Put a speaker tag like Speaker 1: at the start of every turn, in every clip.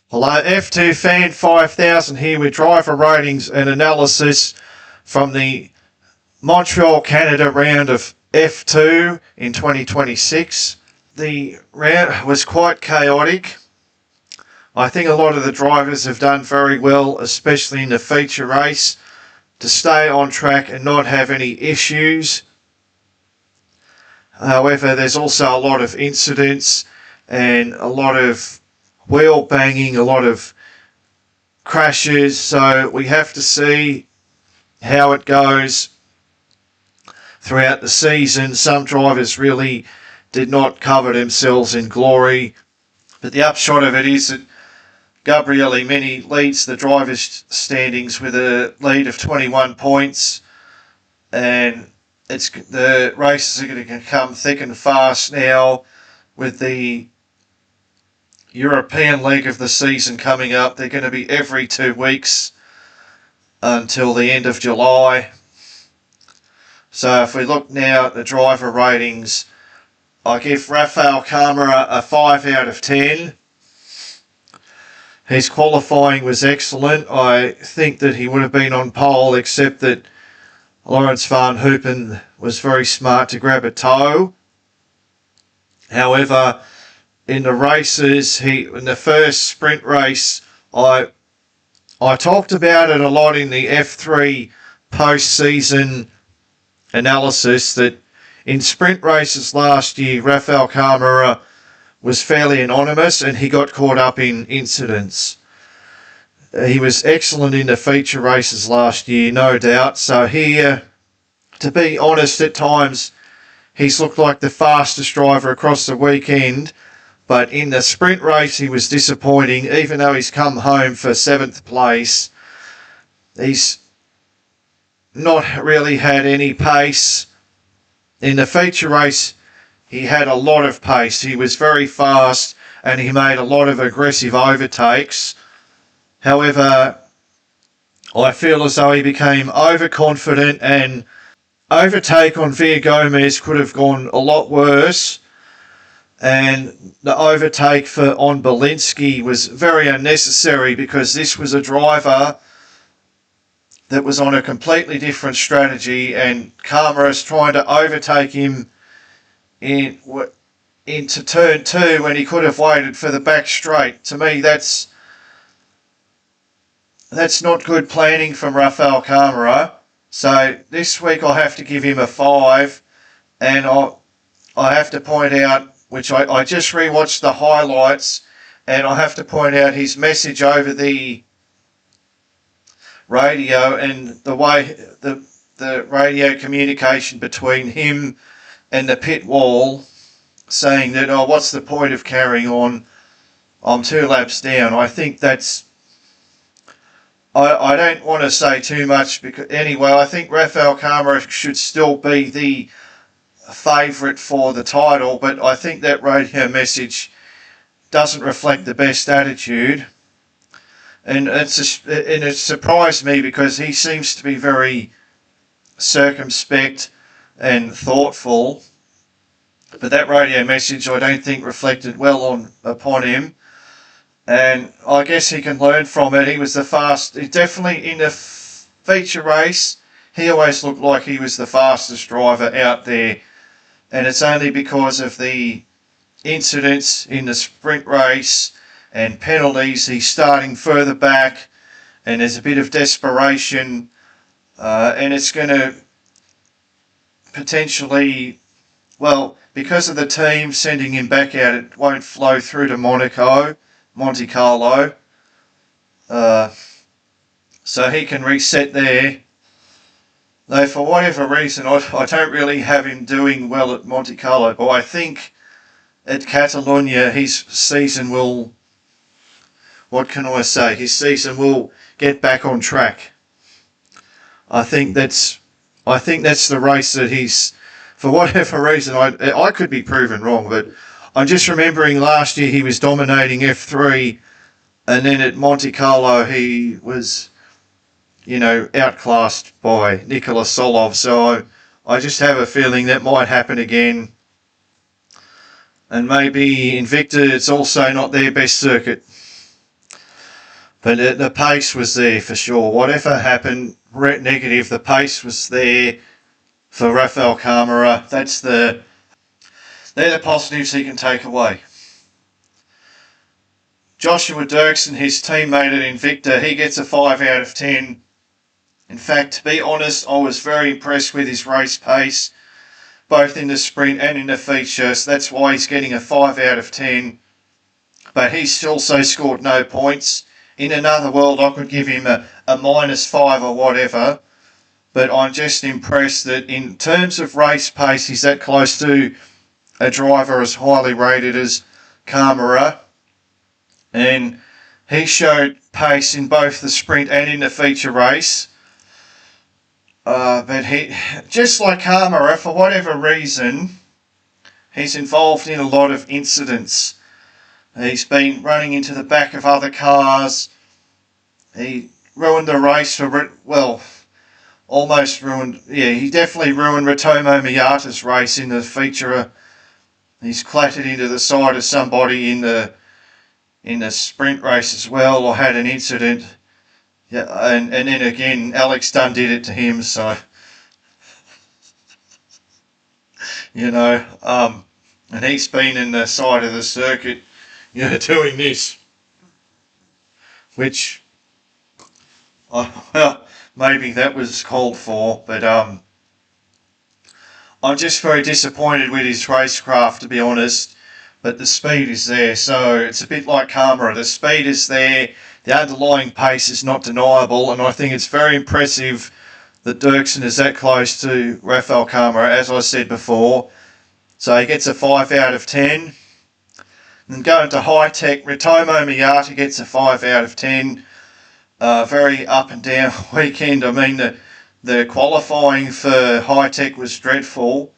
Speaker 1: Hello, F2 Fan 5000 here with driver ratings and analysis from the Montreal, Canada round of F2 in 2026. The round was quite chaotic. I think a lot of the drivers have done very well, especially in the feature race, to stay on track and not have any issues. However, there's also a lot of incidents and a lot of wheel banging, a lot of crashes, so we have to see how it goes throughout the season. Some drivers really did not cover themselves in glory, but the upshot of it is that Gabriele Mini leads the drivers' standings with a lead of 21 points, and the races are going to come thick and fast now with the European League of the season coming up. They're going to be every 2 weeks until the end of July. So if we look now at the driver ratings, I give Rafael Camara a 5 out of 10. His qualifying was excellent. I think that he would have been on pole, except that Lawrence Van Hoopen was very smart to grab a toe. However, in the races, in the first sprint race, I talked about it a lot in the F3 post-season analysis that in sprint races last year, Rafael Camara was fairly anonymous and he got caught up in incidents. He was excellent in the feature races last year, no doubt. So here, to be honest, at times he's looked like the fastest driver across the weekend. But in the sprint race, he was disappointing. Even though he's come home for 7th place, he's not really had any pace. In the feature race, he had a lot of pace. He was very fast and he made a lot of aggressive overtakes. However, I feel as though he became overconfident, and overtake on Villa Gomez could have gone a lot worse. And the overtake on Belinsky was very unnecessary because this was a driver that was on a completely different strategy, and Camara's trying to overtake him into turn 2 when he could have waited for the back straight. To me, that's not good planning from Rafael Camara. So this week I'll have to give him a 5, and I have to point out, which I just rewatched the highlights, and I have to point out his message over the radio and the way the radio communication between him and the pit wall, saying that, oh, what's the point of carrying on? I'm 2 laps down. I think that's... I don't want to say too much, because anyway, I think Rafael Camara should still be the favourite for the title, but I think that radio message doesn't reflect the best attitude, and it surprised me because he seems to be very circumspect and thoughtful, but that radio message I don't think reflected well upon him, and I guess he can learn from it. He was definitely in the feature race, he always looked like he was the fastest driver out there. And it's only because of the incidents in the sprint race and penalties, he's starting further back, and there's a bit of desperation, and it's going to potentially, well, because of the team sending him back out, it won't flow through to Monte Carlo, so he can reset there. Though for whatever reason, I don't really have him doing well at Monte Carlo, but I think at Catalonia his season will, what can I say, his season will get back on track. I think that's the race that he's, for whatever reason, I could be proven wrong, but I'm just remembering last year he was dominating F3, and then at Monte Carlo he was, outclassed by Nikola Solov. So I just have a feeling that might happen again. And maybe Invicta, it's also not their best circuit. But the pace was there for sure. Whatever happened, negative, the pace was there for Rafael Camara. They're the positives he can take away. Joshua Dirksen, his teammate at Invicta, he gets a 5 out of 10. In fact, to be honest, I was very impressed with his race pace, both in the sprint and in the feature, so that's why he's getting a 5 out of 10. But he's also scored no points. In another world, I could give him a -5 or whatever, but I'm just impressed that in terms of race pace, he's that close to a driver as highly rated as Camara. And he showed pace in both the sprint and in the feature race. But he, just like Camara, for whatever reason, he's involved in a lot of incidents. He's been running into the back of other cars. He ruined the race for, well, almost ruined, yeah, he definitely ruined Ritomo Miyata's race in the feature. He's clattered into the side of somebody in the sprint race as well, or had an incident. Yeah, and then again, Alex Dunn did it to him, so, and he's been in the side of the circuit, doing this, which, well, maybe that was called for, but I'm just very disappointed with his racecraft, to be honest. But the speed is there, so it's a bit like Camara. The speed is there, the underlying pace is not deniable, and I think it's very impressive that Dirksen is that close to Rafael Camara, as I said before. So he gets a 5 out of 10. And going to Hi-Tech, Ritomo Miyata gets a 5 out of 10. Very up and down weekend. I mean, the qualifying for Hi-Tech was dreadful.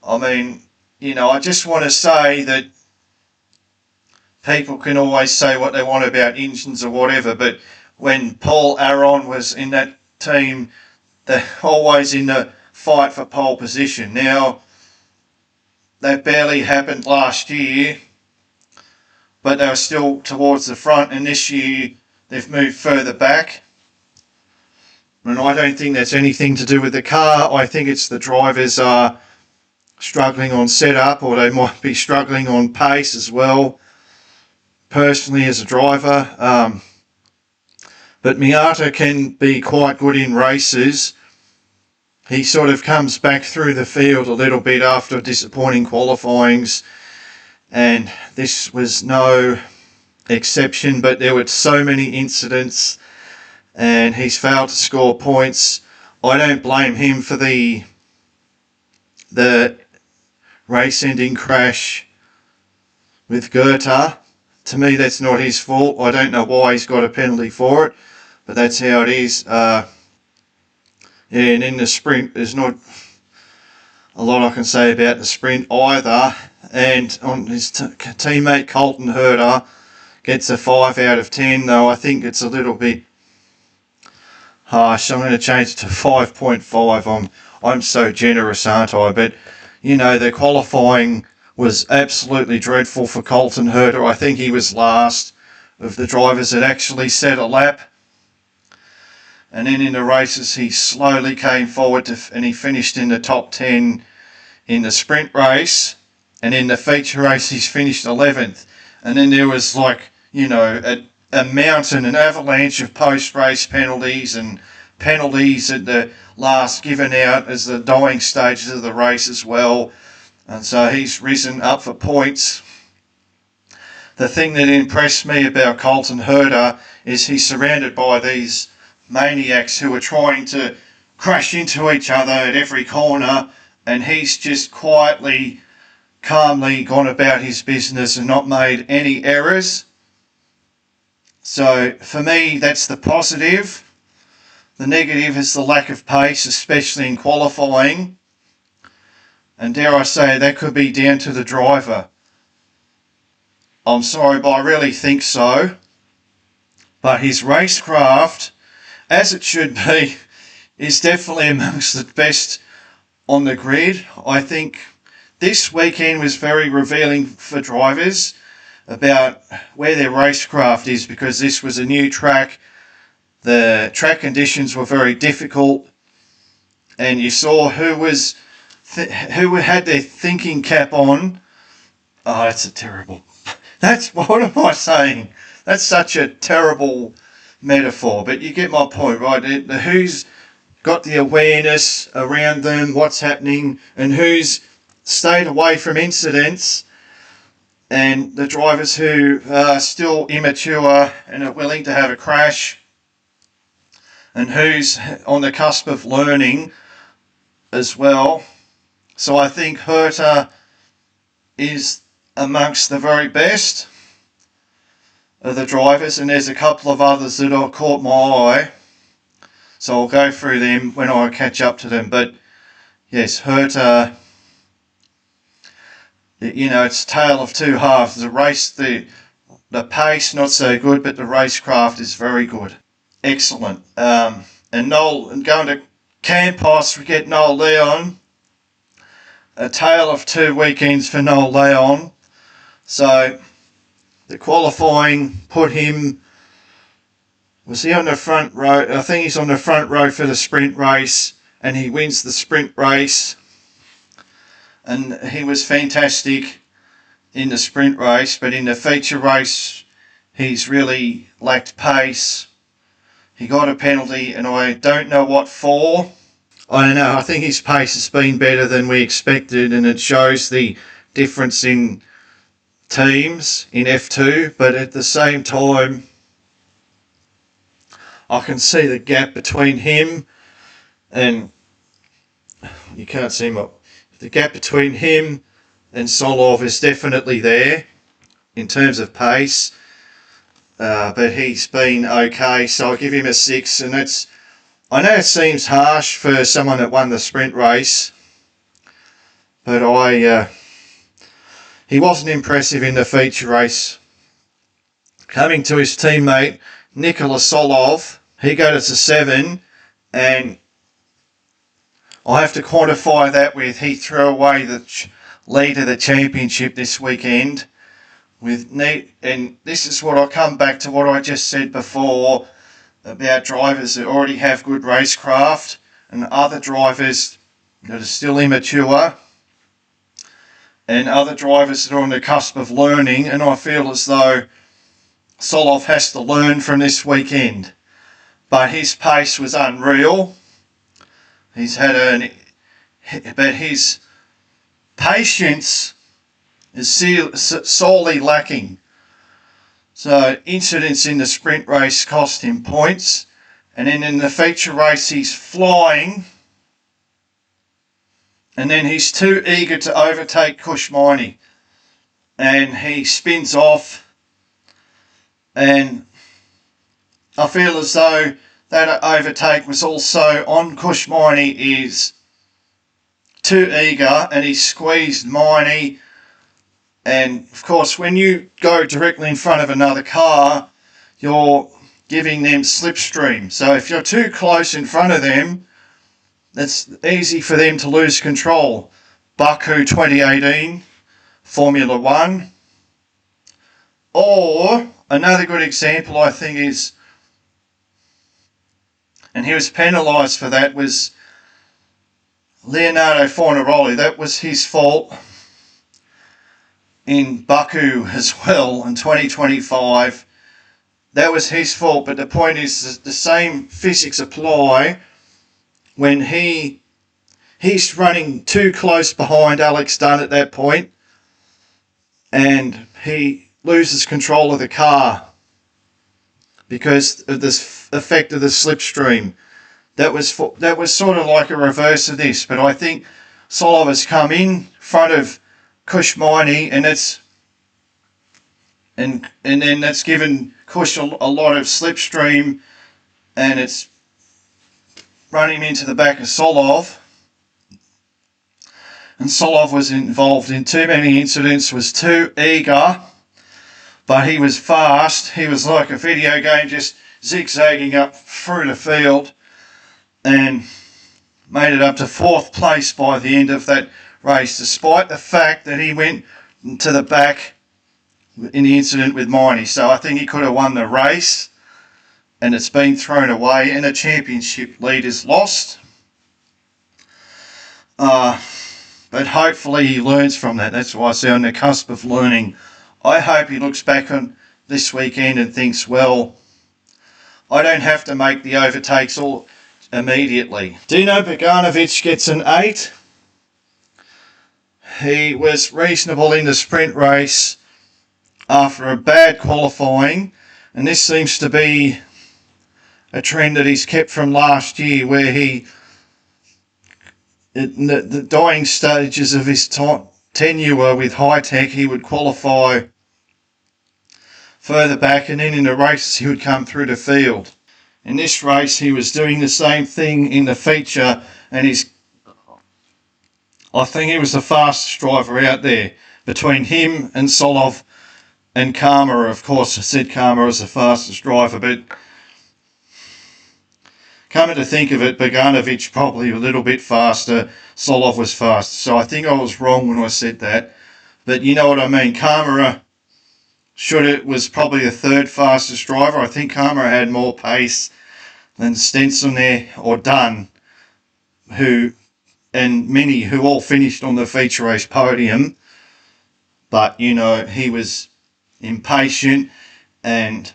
Speaker 1: I mean, I just want to say that people can always say what they want about engines or whatever, but when Paul Aron was in that team, they're always in the fight for pole position. Now, that barely happened last year, but they were still towards the front, and this year they've moved further back. And I don't think that's anything to do with the car. I think it's the drivers are struggling on setup, or they might be struggling on pace as well, personally as a driver. But Miyata can be quite good in races. He sort of comes back through the field a little bit after disappointing qualifyings, and this was no exception, but there were so many incidents and he's failed to score points. I don't blame him for the race-ending crash with Goethe. To me, that's not his fault. I don't know why he's got a penalty for it, but that's how it is. And in the sprint, there's not a lot I can say about the sprint either. And on his teammate Colton Herta gets a 5 out of 10, though I think it's a little bit harsh. I'm going to change it to 5.5. I'm so generous, aren't I? But, the qualifying was absolutely dreadful for Colton Herta. I think he was last of the drivers that actually set a lap. And then in the races, he slowly came forward and he finished in the top 10 in the sprint race. And in the feature race, he's finished 11th. And then there was a mountain, an avalanche of post-race penalties and penalties at the last given out as the dying stages of the race as well. And so he's risen up for points. The thing that impressed me about Colton Herta is he's surrounded by these maniacs who are trying to crash into each other at every corner, and he's just quietly, calmly gone about his business and not made any errors. So for me, that's the positive. The negative is the lack of pace, especially in qualifying. And dare I say, that could be down to the driver. I'm sorry, but I really think so. But his racecraft, as it should be, is definitely amongst the best on the grid. I think this weekend was very revealing for drivers. about where their racecraft is, because this was a new track. The track conditions were very difficult, and you saw who had their thinking cap on. Oh, that's a terrible. What am I saying? That's such a terrible metaphor, but you get my point, right? Who's got the awareness around them, what's happening, and who's stayed away from incidents, and the drivers who are still immature and are willing to have a crash, and who's on the cusp of learning as well. So I think Herta is amongst the very best of the drivers, and there's a couple of others that have caught my eye, so I'll go through them when I catch up to them. But yes, Herta, it's tale of two halves. The race, the pace not so good, but the racecraft is very good, excellent. And going to Campos, we get Noel Leon. A tale of two weekends for Noel Leon. So the qualifying put him, was he on the front row? I think he's on the front row for the sprint race, and he wins the sprint race. And he was fantastic in the sprint race, but in the feature race, he's really lacked pace. He got a penalty, and I don't know what for. I don't know. I think his pace has been better than we expected, and it shows the difference in teams in F2, but at the same time, I can see the gap between him and, you can't see him, the gap between him and Solov is definitely there in terms of pace, but he's been okay, so I'll give him a 6, and that's, I know it seems harsh for someone that won the sprint race, but he wasn't impressive in the feature race. Coming to his teammate, Nikola Solov, he got us a 7, and I have to quantify that with he threw away the lead of the championship this weekend. And this is what I come back to what I just said before about drivers that already have good racecraft and other drivers that are still immature, and other drivers that are on the cusp of learning, and I feel as though Solov has to learn from this weekend. But his pace was unreal. But his patience is sorely lacking. So incidents in the sprint race cost him points, and then in the feature race he's flying, and then he's too eager to overtake Kushmini, and he spins off, and I feel as though that overtake was also on Kushmini, is too eager, and he squeezed Miney. And of course, when you go directly in front of another car, you're giving them slipstream. So if you're too close in front of them, it's easy for them to lose control. Baku 2018, Formula One. Or another good example, I think, is, and he was penalised for that, was Leonardo Fornaroli. That was his fault in Baku as well in 2025. That was his fault, but the point is the same physics apply when he's running too close behind Alex Dunn at that point, and he loses control of the car because of this effect of the slipstream. That was sort of like a reverse of this, but I think Solov has come in front of Kushmini, and then that's given Kush a lot of slipstream, and it's run him into the back of Solov. And Solov was involved in too many incidents, was too eager, but he was fast. He was like a video game, just zigzagging up through the field, and made it up to 4th place by the end of that race, despite the fact that he went to the back
Speaker 2: in the incident with Miney. So I think he could have won the race, and it's been thrown away, and the championship lead is lost. But hopefully he learns from that. That's why I say on the cusp of learning. I hope he looks back on this weekend and thinks, well, I don't have to make the overtakes all immediately. Dino Beganovic gets an 8. He was reasonable in the sprint race after a bad qualifying, and this seems to be a trend that he's kept from last year, where he, in the dying stages of his tenure with Hi-Tech, he would qualify further back, and then in the races he would come through the field. In this race he was doing the same thing in the feature, and I think he was the fastest driver out there. Between him and Solov and Karma, of course, I said Karma was the fastest driver, but coming to think of it, Beganovic probably a little bit faster, Solov was faster. So I think I was wrong when I said that. But you know what I mean. Karma was probably the third fastest driver. I think Karma had more pace than Stenson there, or Dunn, and many who all finished on the feature race podium. But, you know, he was impatient, and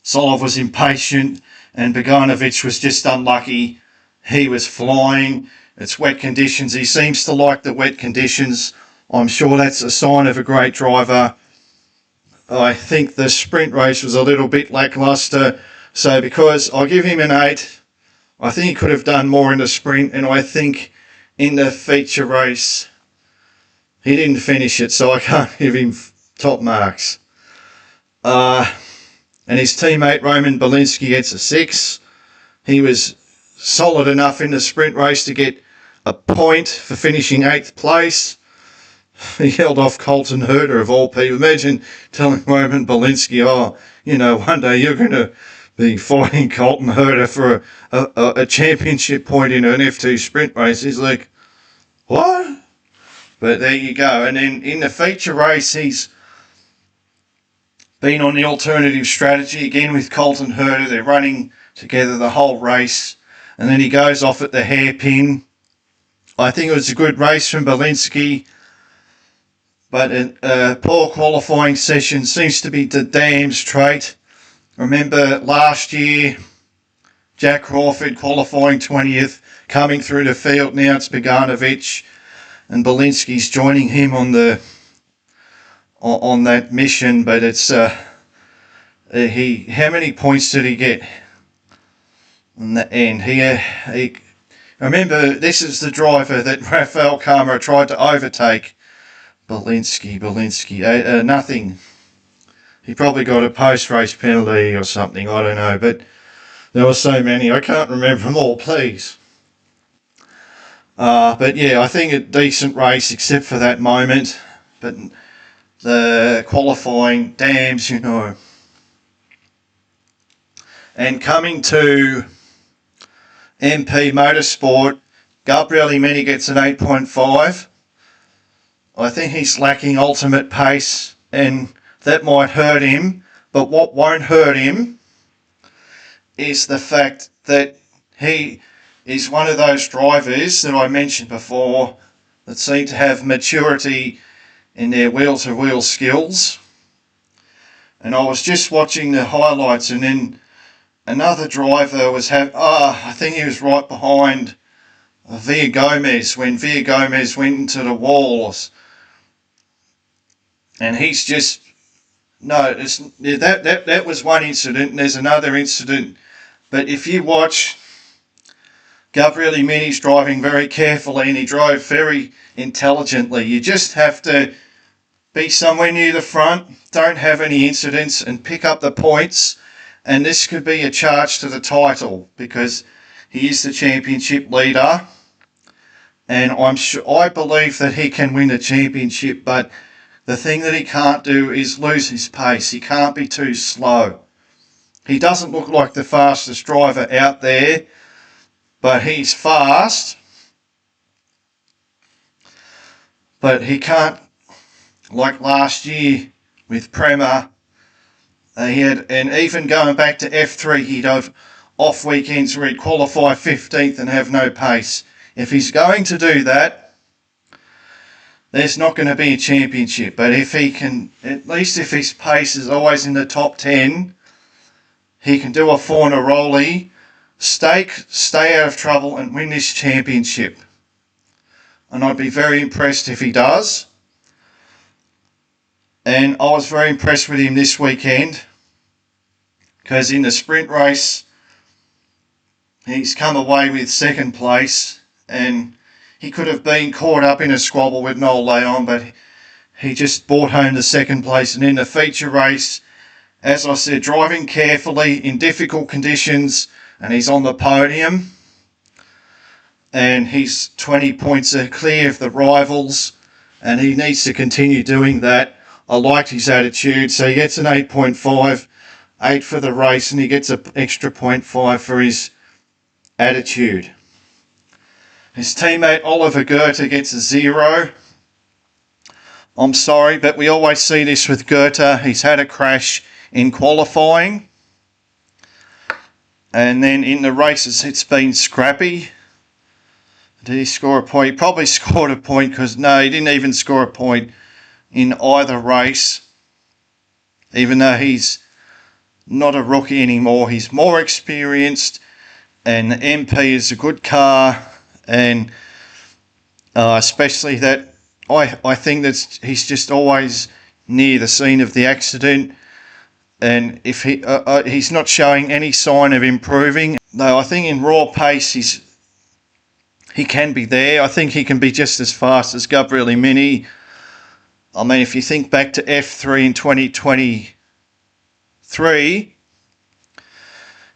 Speaker 2: Solov was impatient, and Beganovic was just unlucky. He was flying. It's wet conditions. He seems to like the wet conditions. I'm sure that's a sign of a great driver. I think the sprint race was a little bit lackluster. So because I give him an 8, I think he could have done more in the sprint, and I think in the feature race he didn't finish it, so I can't give him top marks. And his teammate Roman Belinsky gets a 6. He was solid enough in the sprint race to get a point for finishing 8th place. He held off Colton Herter of all people. Imagine telling Roman Belinsky, oh, you know, one day you're going to be fighting Colton Herter for a championship point in an F2 sprint race. He's like, what? But there you go. And then in the feature race, he's been on the alternative strategy again with Colton Herter. They're running together the whole race, and then he goes off at the hairpin. I think it was a good race from Belinsky, but a poor qualifying session seems to be the Dam's trait. Remember last year, Jack Crawford qualifying 20th, coming through the field. Now it's Beganovic, and Belinsky's joining him on that mission. But it's how many points did he get in the end? He remember, this is the driver that Rafael Karma tried to overtake. Belinsky, nothing. He probably got a post-race penalty or something, I don't know, but there were so many, I can't remember them all, please. But yeah, I think a decent race except for that moment, but the qualifying, Dams, you know. And coming to MP Motorsport, Gabriele Meni gets an 8.5. I think he's lacking ultimate pace, and that might hurt him, but what won't hurt him is the fact that he is one of those drivers that I mentioned before that seem to have maturity in their wheel-to-wheel skills. And I was just watching the highlights, and then another driver was I think he was right behind Villa Gomez when Villa Gomez went into the walls, and he's just that was one incident, and there's another incident. But if you watch, Gabriele Mini's driving very carefully, and he drove very intelligently. You just have to be somewhere near the front, don't have any incidents, and pick up the points. And this could be a charge to the title, because he is the championship leader, and I believe that he can win the championship. But the thing that he can't do is lose his pace. He can't be too slow. He doesn't look like the fastest driver out there, but he's fast. But he can't like last year with Prema. And even going back to F3, he'd have off weekends where he'd qualify 15th and have no pace. If he's going to do that, there's not going to be a championship. But if he can, at least if his pace is always in the top 10, he can do a Fornaroli, stay out of trouble and win this championship. And I'd be very impressed if he does. And I was very impressed with him this weekend, because in the sprint race, he's come away with second place, and he could have been caught up in a squabble with Noel Leon, but he just brought home the second place. And in the feature race, as I said, driving carefully in difficult conditions, and he's on the podium, and he's 20 points clear of the rivals, and he needs to continue doing that. I liked his attitude, so he gets an 8.5, 8 for the race, and he gets an extra 0.5 for his attitude. His teammate Oliver Goethe gets a 0. I'm sorry, but we always see this with Goethe. He's had a crash in qualifying, and then in the races it's been scrappy. Did he score a point? He probably scored a point, because no, he didn't even score a point in either race, even though he's not a rookie anymore. He's more experienced, and the MP is a good car, and especially that I think that he's just always near the scene of the accident, and if he's not showing any sign of improving, though I think in raw pace he can be there. I think he can be just as fast as Gabriel Mini. I mean, if you think back to F3 in 2023,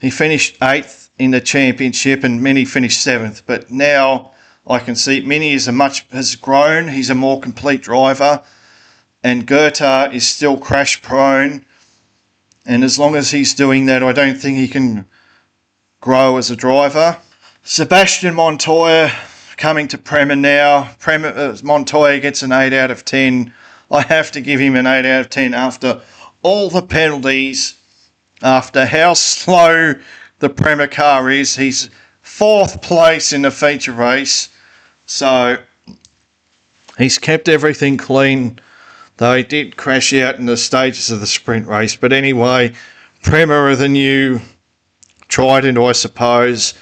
Speaker 2: he finished 8th in the championship and Mini finished 7th. But now I can see Mini has grown. He's a more complete driver, and Goethe is still crash prone. And as long as he's doing that, I don't think he can grow as a driver. Sebastian Montoya coming to Prema now. Montoya gets an 8 out of 10. I have to give him an 8 out of 10 after all the penalties, after how slow the Prema car is. He's 4th place in the feature race, so he's kept everything clean, though he did crash out in the stages of the sprint race. But anyway, Prema are the new Trident, I suppose,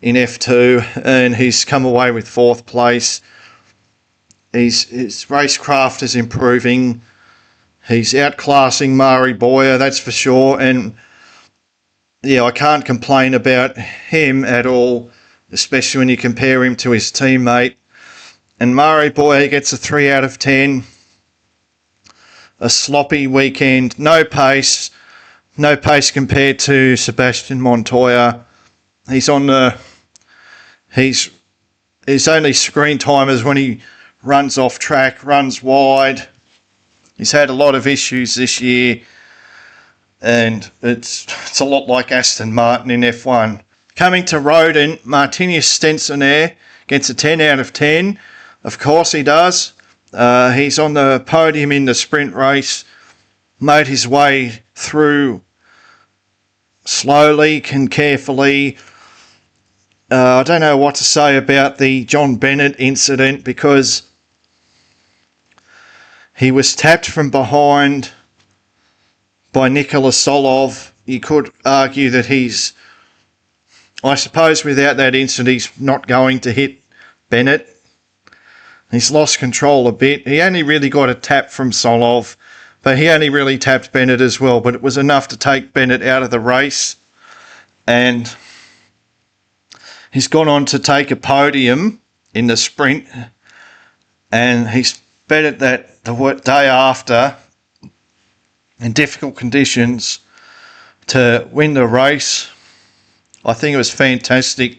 Speaker 2: in F2, and he's come away with 4th place. His racecraft is improving. He's outclassing Mari Boyer, that's for sure. And yeah, I can't complain about him at all, especially when you compare him to his teammate. And Mari Boyer gets a 3 out of 10. A sloppy weekend, no pace compared to Sebastian Montoya. His only screen time is when he runs off track, runs wide. He's had a lot of issues this year, and it's a lot like Aston Martin in F1. Coming to Rodent, Martinius Stensonair gets a 10 out of 10. Of course he does. He's on the podium in the sprint race, made his way through slowly and carefully. I don't know what to say about the John Bennett incident, because he was tapped from behind by Nikola Solov. You could argue that I suppose without that incident, he's not going to hit Bennett. He's lost control a bit. He only really got a tap from Solov, but he only really tapped Bennett as well. But it was enough to take Bennett out of the race, and he's gone on to take a podium in the sprint, and he's betted that the day after, in difficult conditions, to win the race. I think it was fantastic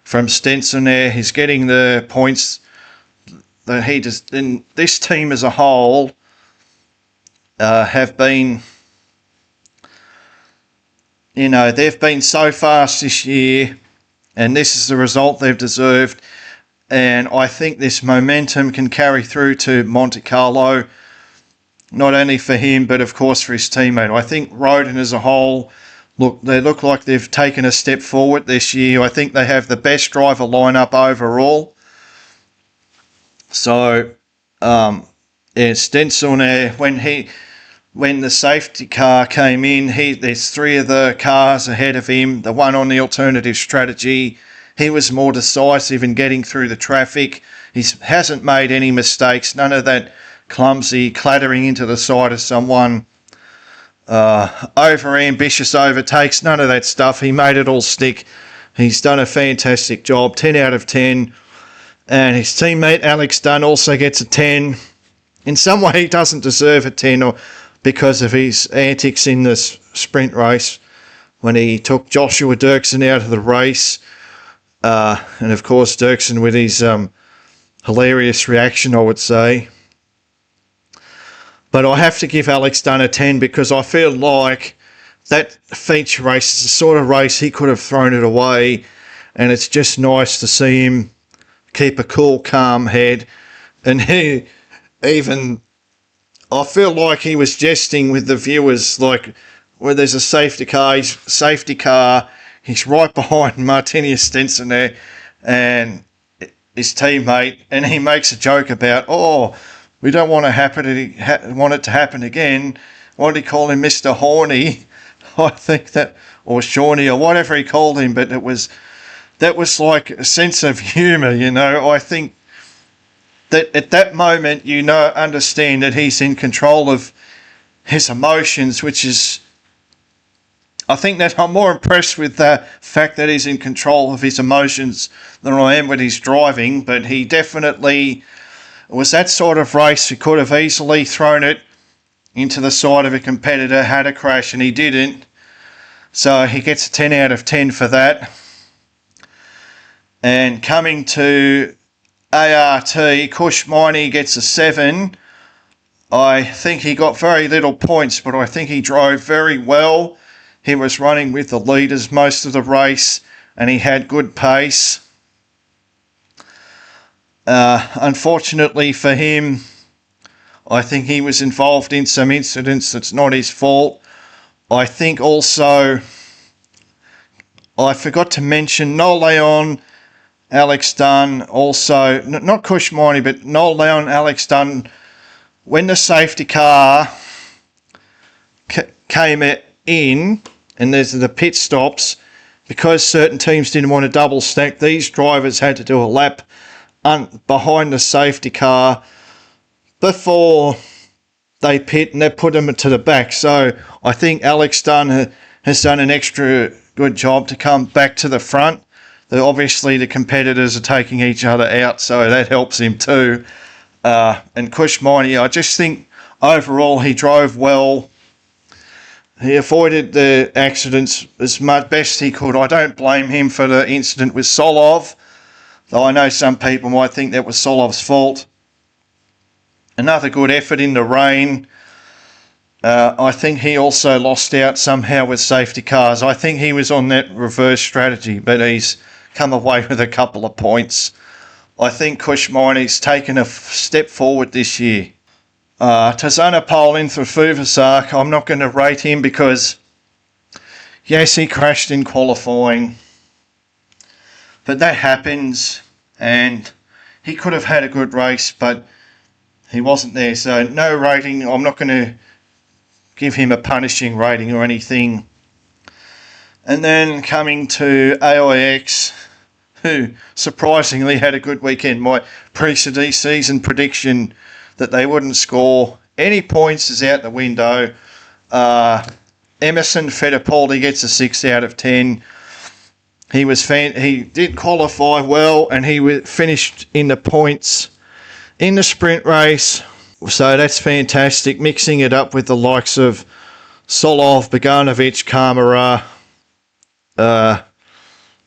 Speaker 2: from Stensonair. He's getting the points that he just, and this team as a whole have been, they've been so fast this year, and this is the result they've deserved. And I think this momentum can carry through to Monte Carlo. not only for him, but of course for his teammate. I think Roden as a whole, they look like they've taken a step forward this year. I think they have the best driver lineup overall. So, Stenson there, when the safety car came in, there's three of the cars ahead of him, the one on the alternative strategy. He was more decisive in getting through the traffic. He hasn't made any mistakes, none of that clumsy clattering into the side of someone, over-ambitious overtakes, none of that stuff. He made it all stick. He's done a fantastic job, 10 out of 10. And his teammate Alex Dunn also gets a 10. In some way, he doesn't deserve a 10 because of his antics in this sprint race when he took Joshua Dirksen out of the race. And of course, Dirksen with his hilarious reaction, I would say. But I have to give Alex Dunn a 10 because I feel like that feature race is the sort of race he could have thrown it away. And it's just nice to see him keep a cool, calm head. And I feel like he was jesting with the viewers, like where there's a safety car, he's right behind Martinius Stenson there and his teammate, and he makes a joke about, we don't want it to happen again. What did he call him, Mr. Horny? I think that, or Shawnee, or whatever he called him, but that was like a sense of humour, I think that at that moment, understand that he's in control of his emotions, which is, I think that I'm more impressed with the fact that he's in control of his emotions than I am with his driving, but he definitely was that sort of race. He could have easily thrown it into the side of a competitor, had a crash, and he didn't. So he gets a 10 out of 10 for that. And coming to ART, Kush Miney gets a 7. I think he got very little points, but I think he drove very well. He was running with the leaders most of the race, and he had good pace. Unfortunately for him, I think he was involved in some incidents that's not his fault. I think also, I forgot to mention Noel Leon, Alex Dunn, also, not Kush Miney, but Noel Leon, Alex Dunn, when the safety car came in, and there's the pit stops, because certain teams didn't want to double stack, these drivers had to do a lap behind the safety car before they pit, and they put them to the back. So I think Alex Dunn has done an extra good job to come back to the front. Obviously the competitors are taking each other out, so that helps him too. And Kush Miney, I just think overall he drove well. He avoided the accidents as much best he could. I don't blame him for the incident with Solov, though I know some people might think that was Solov's fault. Another good effort in the rain. I think he also lost out somehow with safety cars. I think he was on that reverse strategy, but he's come away with a couple of points. I think Kush Miney's taken a step forward this year. Tazana Polin for Fuvasak, I'm not going to rate him because, yes, he crashed in qualifying, but that happens, and he could have had a good race, but he wasn't there, so no rating. I'm not going to give him a punishing rating or anything. And then coming to AIX, who surprisingly had a good weekend. My pre-season prediction that they wouldn't score any points is out the window. Emerson Fittipaldi gets a 6 out of 10. He did qualify well, and he finished in the points in the sprint race. So that's fantastic. Mixing it up with the likes of Solov, Boganovic, Kamara,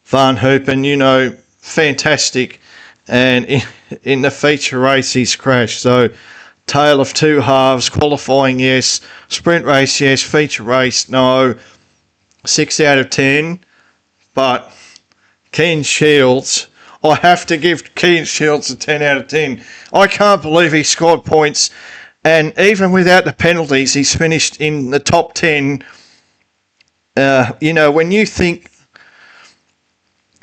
Speaker 2: Van Hoopen, fantastic. And in the feature race, he's crashed. So, tale of two halves. Qualifying, yes. Sprint race, yes. Feature race, no. 6 out of 10. But Ken Shields, I have to give Ken Shields a 10 out of 10. I can't believe he scored points
Speaker 1: And even without the penalties, he's finished in the top 10. When you think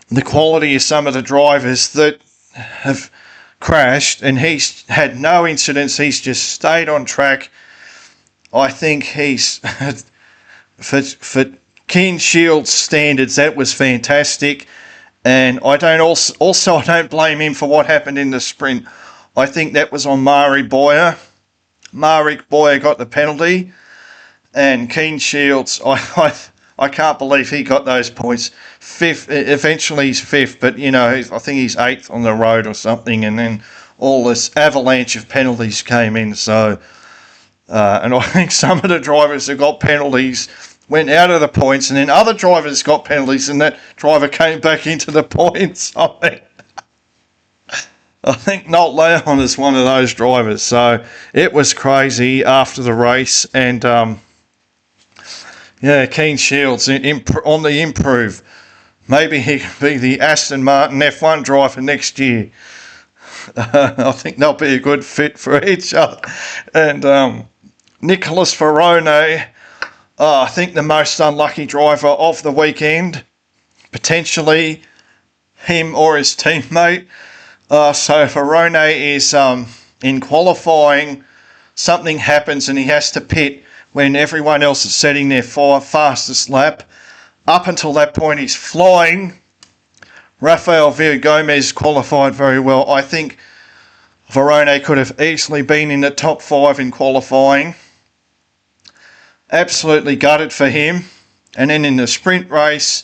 Speaker 1: the quality of some of the drivers that have crashed, and he's had no incidents, he's just stayed on track. I think he's, for Ken Shields standards, that was fantastic. And I don't blame him for what happened in the sprint. I think that was on Mari Boyer. Mari Boyer got the penalty, and Ken Shields, I can't believe he got those points. Fifth, eventually he's fifth, but I think he's eighth on the road or something, and then all this avalanche of penalties came in. So, and I think some of the drivers that got penalties went out of the points, and then other drivers got penalties, and that driver came back into the points. I think Nolt Leon is one of those drivers. So it was crazy after the race, and Ken Shields on the improve. Maybe he could be the Aston Martin F1 driver next year. I think they'll be a good fit for each other. And Nicholas Varone, I think the most unlucky driver of the weekend, potentially him or his teammate. So Varone is in qualifying, something happens and he has to pit when everyone else is setting their fastest lap. Up until that point, he's flying. Rafael Villagomez qualified very well. I think Varone could have easily been in the top 5 in qualifying. Absolutely gutted for him. And then in the sprint race,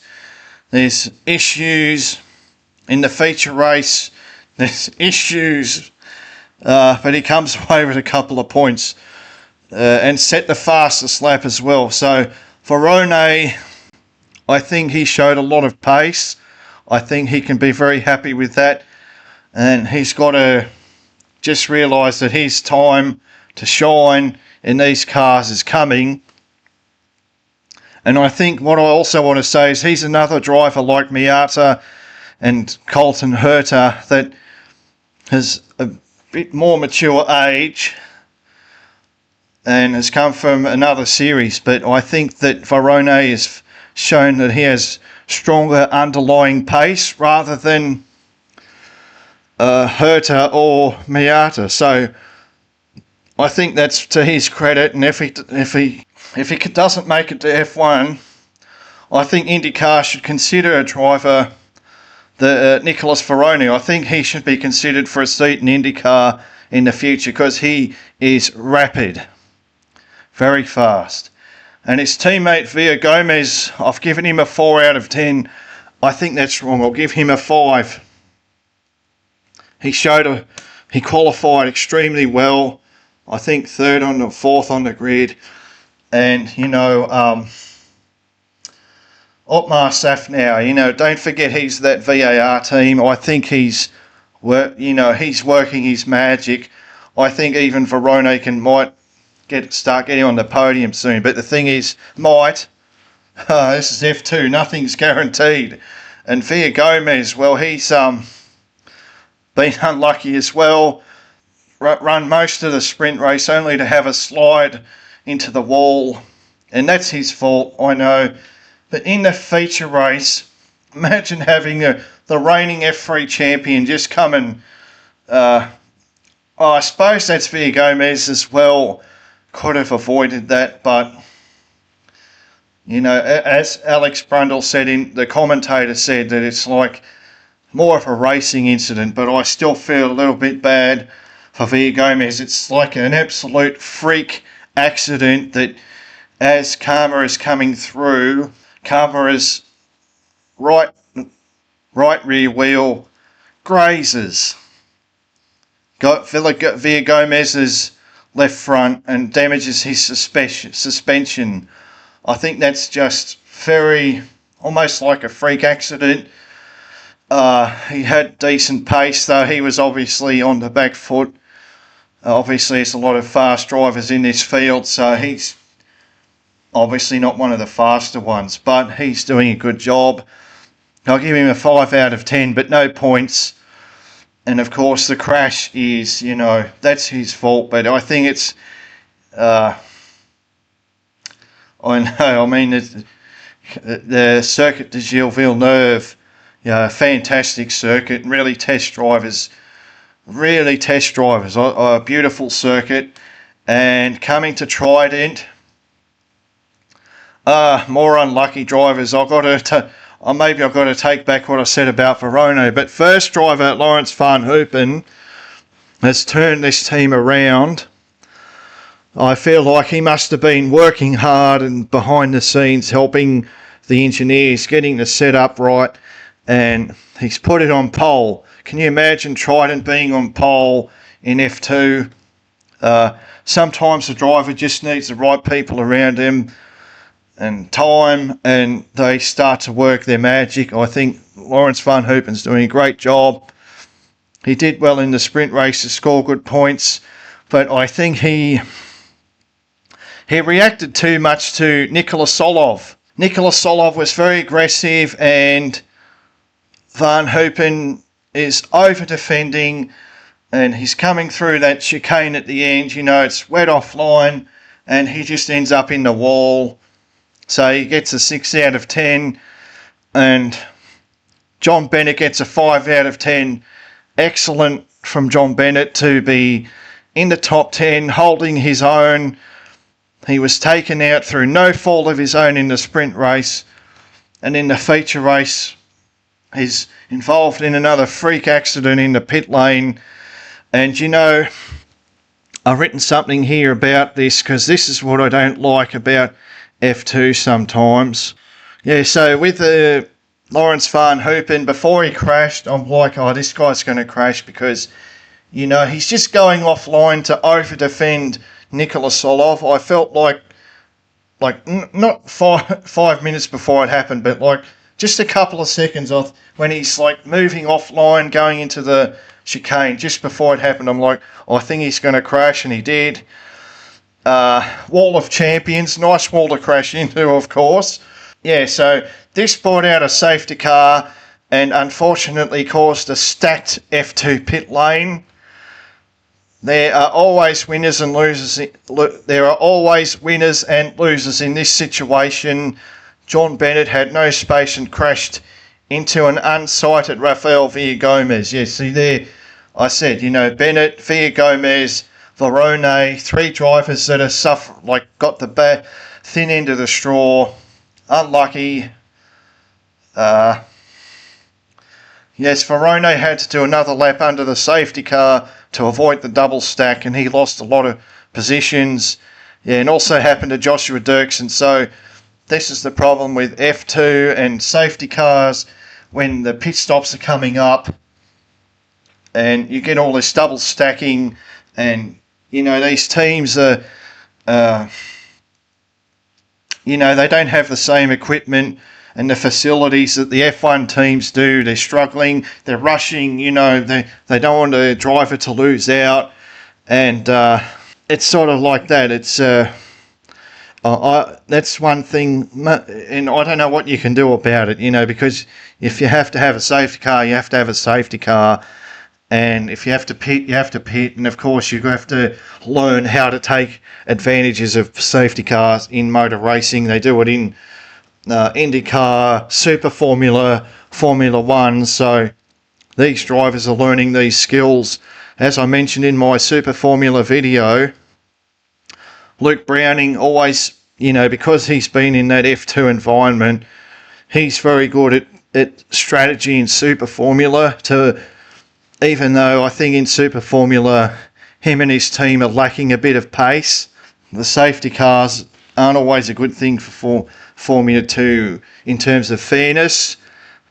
Speaker 1: there's issues. In the feature race, there's issues. But he comes away with a couple of points and set the fastest lap as well. So Varone, I think he showed a lot of pace. I think he can be very happy with that. And he's got to just realise that his time to shine in these cars is coming. And I think what I also want to say is he's another driver like Miata and Colton Herta that has a bit more mature age and has come from another series. But I think that Varone has shown that he has stronger underlying pace rather than Herta or Miata. So I think that's to his credit. And if he doesn't make it to F1, I think IndyCar should consider a driver, Nicholas Varone. I think he should be considered for a seat in IndyCar in the future because he is rapid, very fast. And his teammate Villagomez, I've given him a 4 out of 10. I think that's wrong. I'll give him a 5. He qualified extremely well. I think 3rd on the 4th on the grid. And, Otmar Safnauer, don't forget he's that VAR team. I think he's working his magic. I think even Varone might start getting on the podium soon. But the thing is, this is F2, nothing's guaranteed. And Villagomez, well, he's been unlucky as well. Run most of the sprint race only to have a slide into the wall. And that's his fault, I know. But in the feature race, imagine having the reigning F3 champion just come and... I suppose that's Villagomez as well. Could have avoided that, but as Alex Brundle said, the commentator said that it's like more of a racing incident, but I still feel a little bit bad for Villagomez. It's like an absolute freak accident that as Karma is coming through, Karma's right rear wheel grazes Villagomez's left front and damages his suspension. I think that's just almost like a freak accident. He had decent pace, though he was obviously on the back foot. Obviously, there's a lot of fast drivers in this field, so he's obviously not one of the faster ones, but he's doing a good job. I'll give him a 5 out of 10, but no points.
Speaker 2: And of course, the crash is, that's his fault. But I think it's, I know, I mean, the Circuit de Gilles Villeneuve, fantastic circuit, really test drivers, a beautiful circuit. And coming to Trident, more unlucky drivers. Maybe I've got to take back what I said about Verona. But first driver, Laurens van Hoopen, has turned this team around. I feel like he must have been working hard and behind the scenes helping the engineers, getting the setup right, and he's put it on pole. Can you imagine Trident being on pole in F2? Sometimes the driver just needs the right people around him and time, and they start to work their magic. I think Laurens van Hoopen's doing a great job. He did well in the sprint race to score good points, but I think he reacted too much to Nikola Solov. Nikola Solov was very aggressive, and Van Hoopen is over-defending, and he's coming through that chicane at the end. It's wet offline, and he just ends up in the wall. So he gets a 6 out of 10, and John Bennett gets a 5 out of 10. Excellent from John Bennett to be in the top 10, holding his own. He was taken out through no fault of his own in the sprint race, and in the feature race, he's involved in another freak accident in the pit lane. And I've written something here about this, because this is what I don't like about F2 sometimes. So with Laurens van Hoopen, before he crashed, I'm like, this guy's going to crash, because he's just going offline to over-defend Nikola Solov. I felt like not 5 minutes before it happened, but just a couple of seconds off when he's moving offline, going into the chicane just before it happened. I'm like, I think he's going to crash, and he did. Wall of Champions, nice wall to crash into, of course. So this brought out a safety car and unfortunately caused a stacked F2 pit lane. There are always winners and losers. There are always winners and losers in this situation. John Bennett had no space and crashed into an unsighted Rafael Villagomez. See there, I said, Bennett, Villagomez, Verona, 3 drivers that are got the thin end of the straw. Unlucky. Verona had to do another lap under the safety car to avoid the double stack, and he lost a lot of positions. And also happened to Joshua Dirksen. So this is the problem with F2 and safety cars when the pit stops are coming up, and you get all this double stacking, and these teams are, they don't have the same equipment and the facilities that the F1 teams do. They're struggling, they're rushing, they don't want the driver to lose out, and it's sort of like that. It's that's one thing, and I don't know what you can do about it, because if you have to have a safety car, you have to have a safety car, and if you have to pit, you have to pit, and of course you have to learn how to take advantages of safety cars in motor racing. They do it in IndyCar, Super Formula, Formula One, so these drivers are learning these skills. As I mentioned in my Super Formula video, Luke Browning always, because he's been in that F2 environment, he's very good at strategy in Super Formula, even though I think in Super Formula, him and his team are lacking a bit of pace. The safety cars aren't always a good thing for Formula 2 in terms of fairness,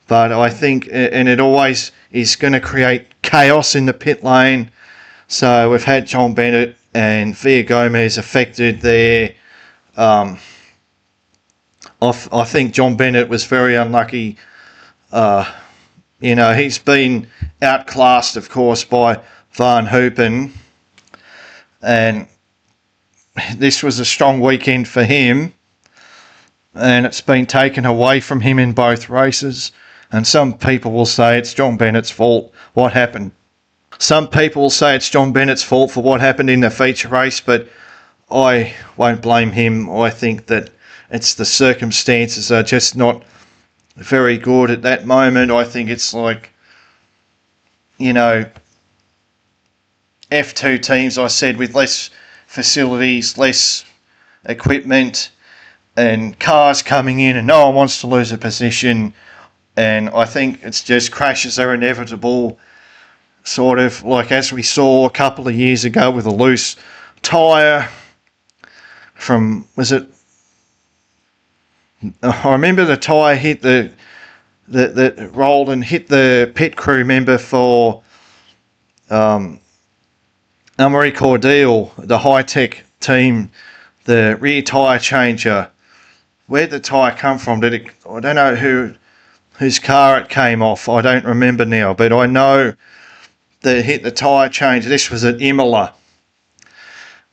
Speaker 2: but I think, and it always is going to create chaos in the pit lane. So we've had John Bennett and Villagomez affected there. I think John Bennett was very unlucky. He's been outclassed, of course, by Van Hoopen, and this was a strong weekend for him, and it's been taken away from him in both races. And some people will say it's John Bennett's fault. What happened?
Speaker 1: Some people will say it's John Bennett's fault for what happened in the feature race, but I won't blame him. I think that it's the circumstances are just not very good at that moment. I think it's like, you know, F2 teams, I said, with less facilities, less equipment, and cars coming in, and no one wants to lose a position. And I think it's just crashes are inevitable, sort of like as we saw a couple of years ago with a loose tyre from, was it, I remember the tyre hit the rolled and hit the pit crew member for Amaury Cordeal, the high-tech team, the rear tyre changer. Where'd the tyre come from? I don't know whose car it came off. I don't remember now, but I know that it hit the tyre changer. This was at Imola.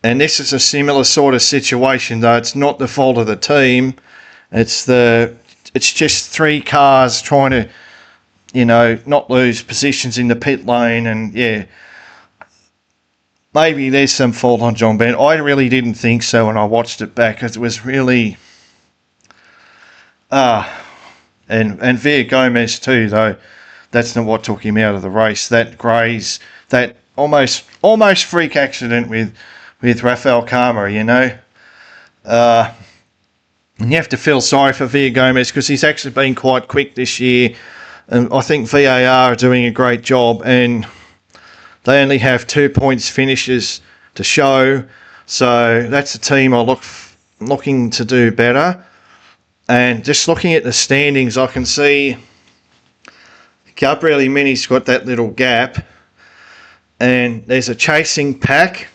Speaker 1: And this is a similar sort of situation, though it's not the fault of the team. It's just three cars trying to, you know, not lose positions in the pit lane, and yeah, maybe there's some fault on John Bennett. I really didn't think so when I watched it back, because it was really, and Villa Gomez too, though. That's not what took him out of the race. That graze, that almost freak accident with Rafael Karma, you know. And you have to feel sorry for Villa Gomez, because he's actually been quite quick this year. And I think VAR are doing a great job, and they only have 2 points finishes to show. So that's a team looking to do better. And just looking at the standings, I can see Gabriel Imini's got that little gap. And there's a chasing pack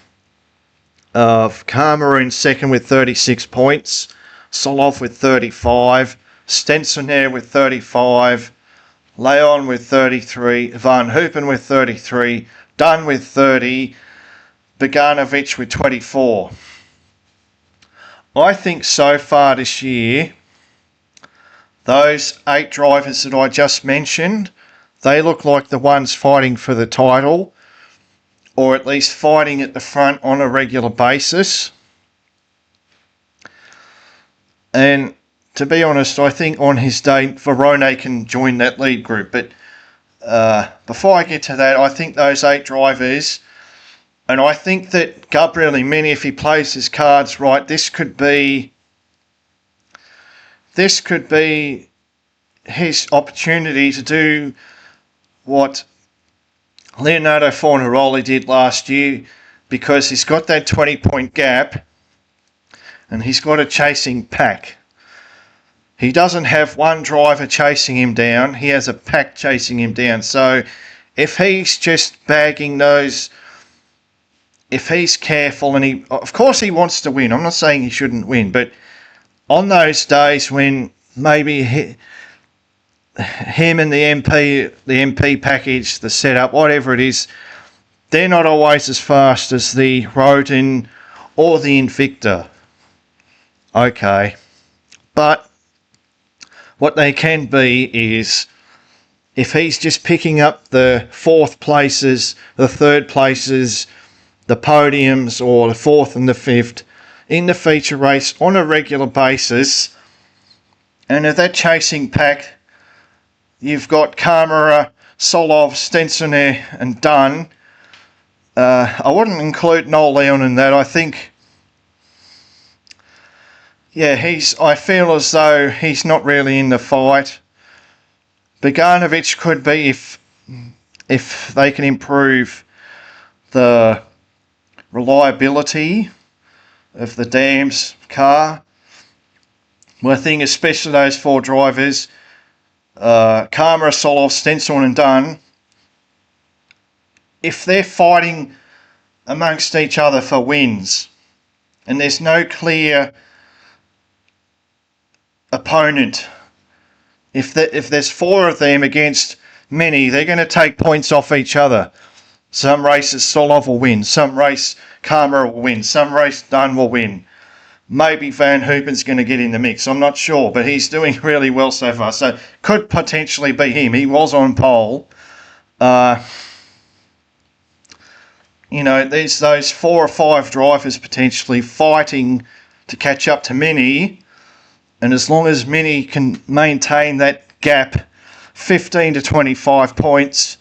Speaker 1: of Karma in second with 36 points. Solov with 35. Stensonair with 35. Leon with 33. Van Hoopen with 33. Dunn with 30. Beganovic with 24. I think so far this year, those 8 drivers that I just mentioned, they look like the ones fighting for the title, or at least fighting at the front on a regular basis. And to be honest, I think on his day, Verone can join that lead group. But before I get to that, I think those 8 drivers, and I think that Gabriel Imini, if he plays his cards right, this could be his opportunity to do what Leonardo Fornaroli did last year, because he's got that 20-point gap and he's got a chasing pack. He doesn't have one driver chasing him down, he has a pack chasing him down. So if he's just bagging those, if he's careful, and of course he wants to win, I'm not saying he shouldn't win, but on those days when maybe him and the MP package, the setup, whatever it is, they're not always as fast as the Rodin or the Invicta. Okay. But what they can be is, if he's just picking up the 4th places, the 3rd places, the podiums, or the 4th and the 5th in the feature race on a regular basis, and if that chasing pack, you've got Kamara, Solov, Stensonair and Dunn. I wouldn't include Noel Leon in that. I think, yeah, I feel as though he's not really in the fight. Beganovic could be if they can improve the reliability of the Dams car. Well, I think especially those 4 drivers, Kamara, Solov, Stenson and Dunn, if they're fighting amongst each other for wins and there's no clear opponent, if there's 4 of them against many, they're going to take points off each other. Some races Solov will win, some race Kamara will win, some race Dunn will win. Maybe Van Hoopen's going to get in the mix, I'm not sure, but he's doing really well so far, so could potentially be him. He was on pole.
Speaker 2: there's those 4 or 5 drivers potentially fighting to catch up to Mini, and as long as Mini can maintain that gap, 15 to 25 points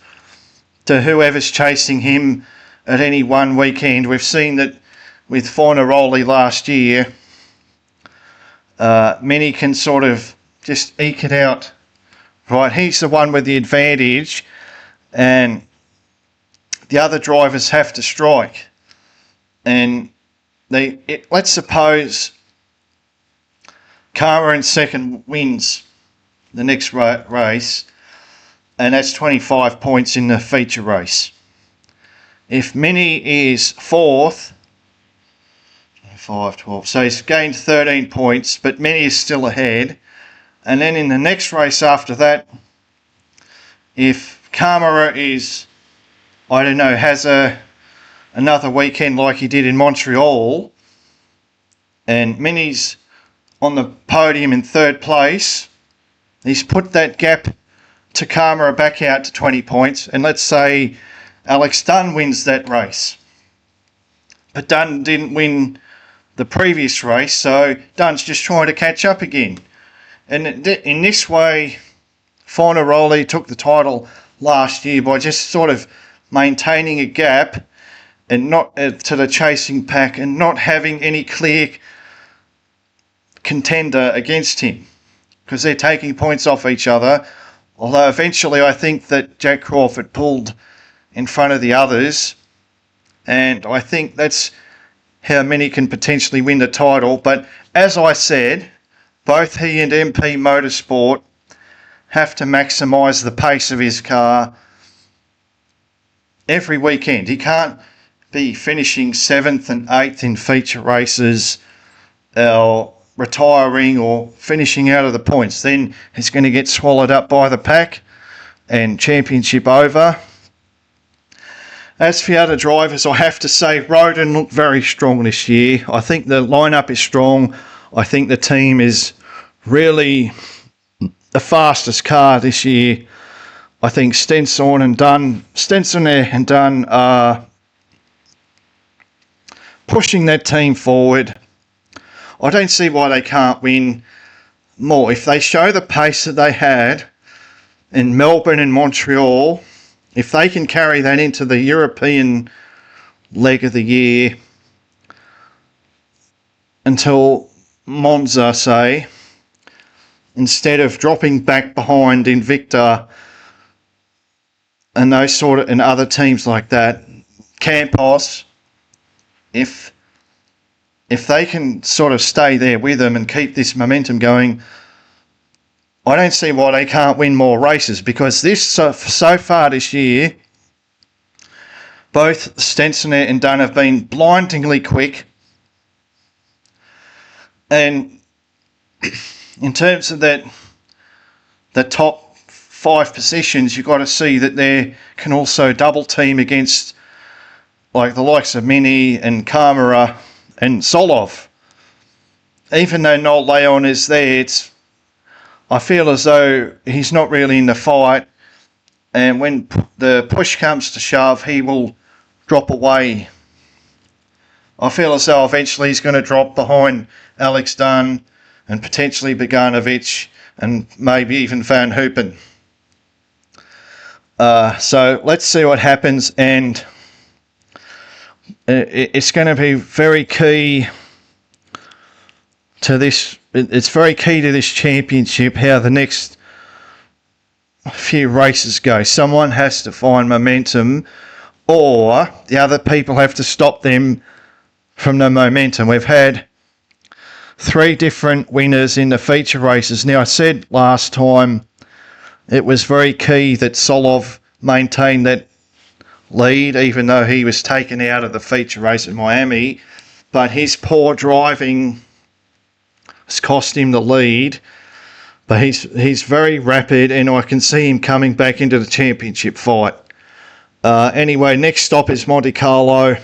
Speaker 2: to whoever's chasing him at any one weekend. We've seen that with Fornaroli last year, Mini can sort of just eke it out. Right, he's the one with the advantage, and the other drivers have to strike. And let's suppose Karma in second wins the next race, and that's 25 points in the feature race. If Mini is fourth, 5, 12, so he's gained 13 points, but Mini is still ahead. And then in the next race after that, if Karma is, I don't know, has another weekend like he did in Montreal, and Mini's on the podium in third place, he's put that gap to Karma back out to 20 points. And let's say Alex Dunn wins that race. But Dunn didn't win the previous race, so Dunn's just trying to catch up again. And in this way, Fornaroli took the title last year by just sort of maintaining a gap and not to the chasing pack, and not having any clear contender against him, because they're taking points off each other. Although eventually I think that Jack Crawford pulled in front of the others, and I think that's how Mini can potentially win the title. But as I said, both he and MP Motorsport have to maximise the pace of his car every weekend. He can't be finishing 7th and 8th in feature races, or retiring or finishing out of the points. Then he's going to get swallowed up by the pack and championship over. As for the other drivers, I have to say Roden looked very strong this year. I think the lineup is strong. I think the team is really the fastest car this year. I think Stenson and Dunn are pushing that team forward. I don't see why they can't win more. If they show the pace that they had in Melbourne and Montreal, if they can carry that into the European leg of the year until Monza, say, instead of dropping back behind Invicta and and other teams like that, Campos, if they can sort of stay there with them and keep this momentum going, I don't see why they can't win more races, because so far this year, both Stensonet and Dunn have been blindingly quick. And in terms of the top 5 positions, you've got to see that they can also double team against like the likes of Mini and Kamara and Solov. Even though Noel Leon is there, I feel as though he's not really in the fight, and when the push comes to shove, he will drop away. I feel as though eventually he's going to drop behind Alex Dunn and potentially Bogdanovic and maybe even Van Hoopen. So let's see what happens, and it's going to be very key to this. It's very key to this championship how the next few races go. Someone has to find momentum, or the other people have to stop them from the momentum. We've had 3 different winners in the feature races. Now, I said last time it was very key that Solov maintained that lead, even though he was taken out of the feature race at Miami, but his poor driving has cost him the lead. But he's very rapid, and I can see him coming back into the championship fight. Anyway, next stop is Monte Carlo.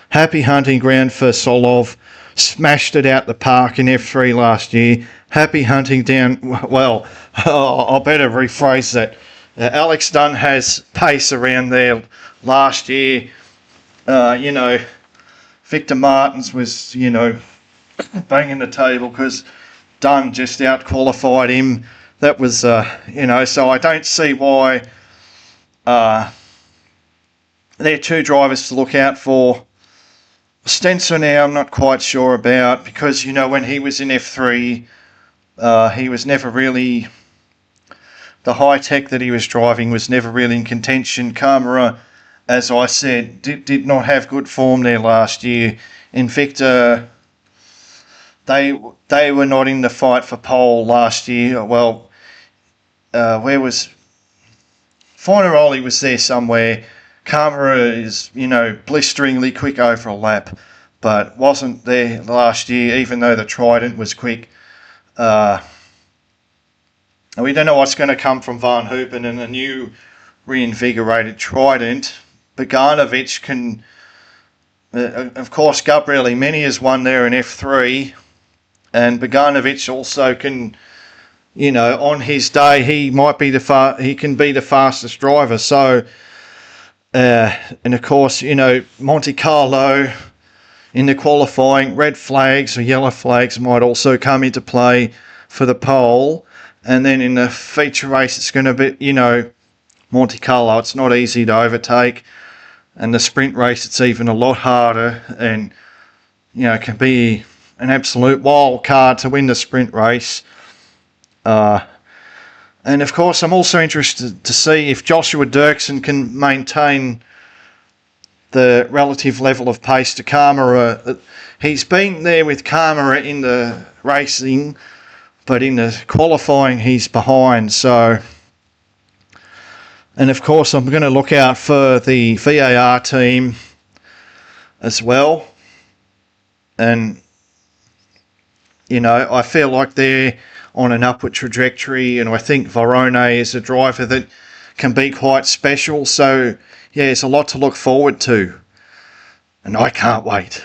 Speaker 2: Happy hunting ground for Solov. Smashed it out the park in F3 last year. Happy hunting down. Well, I better rephrase that. Alex Dunn has pace around there last year. Victor Martins was, banging the table because Dunn just out-qualified him. That was, so I don't see why they're two drivers to look out for. Stenson now I'm not quite sure about because, when he was in F3, he was never really... The high-tech that he was driving was never really in contention. Camera, as I said, did not have good form there last year. In Victor, they were not in the fight for pole last year. Well, where was... Fornaroli was there somewhere. Camera is, blisteringly quick over a lap, but wasn't there last year, even though the Trident was quick. We don't know what's going to come from Van Hoopen and a new reinvigorated Trident. Bogdanovic can... of course, Gabriel Imeni has won there in F3, and Bogdanovic also can... on his day, he might be he can be the fastest driver. So, and of course, Monte Carlo in the qualifying, red flags or yellow flags might also come into play for the pole. And then in the feature race, it's going to be, Monte Carlo, it's not easy to overtake. And the sprint race, it's even a lot harder and, it can be an absolute wild card to win the sprint race. And of course, I'm also interested to see if Joshua Dirksen can maintain the relative level of pace to Camera. He's been there with Camera in the racing, but in the qualifying, he's behind. So, and of course, I'm going to look out for the VAR team as well. And, I feel like they're on an upward trajectory, and I think Varone is a driver that can be quite special. So, yeah, it's a lot to look forward to, and I can't wait.